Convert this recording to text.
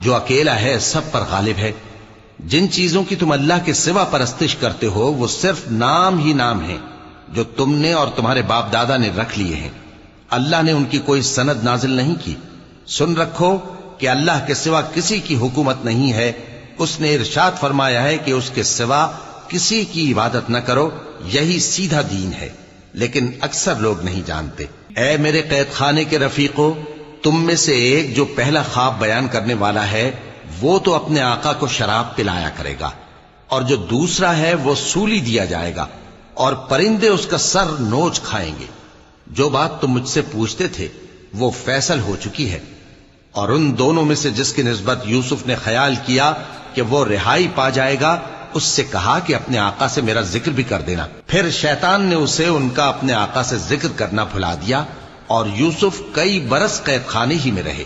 جو اکیلا ہے سب پر غالب ہے۔ جن چیزوں کی تم اللہ کے سوا پرستش کرتے ہو وہ صرف نام ہی نام ہیں جو تم نے اور تمہارے باپ دادا نے رکھ لیے ہیں۔ اللہ نے ان کی کوئی سند نازل نہیں کی۔ سن رکھو کہ اللہ کے سوا کسی کی حکومت نہیں ہے۔ اس نے ارشاد فرمایا ہے کہ اس کے سوا کسی کی عبادت نہ کرو، یہی سیدھا دین ہے، لیکن اکثر لوگ نہیں جانتے۔ اے میرے قید خانے کے رفیقو، تم میں سے ایک جو پہلا خواب بیان کرنے والا ہے وہ تو اپنے آقا کو شراب پلایا کرے گا، اور جو دوسرا ہے وہ سولی دیا جائے گا، اور پرندے اس کا سر نوچ کھائیں گے۔ جو بات تم مجھ سے پوچھتے تھے وہ فیصل ہو چکی ہے، اور ان دونوں میں سے جس کی نسبت یوسف نے خیال کیا کہ وہ رہائی پا جائے گا، اس سے کہا کہ اپنے آقا سے میرا ذکر بھی کر دینا۔ پھر شیطان نے اسے ان کا اپنے آقا سے ذکر کرنا بھلا دیا، اور یوسف کئی برس قید خانے ہی میں رہے۔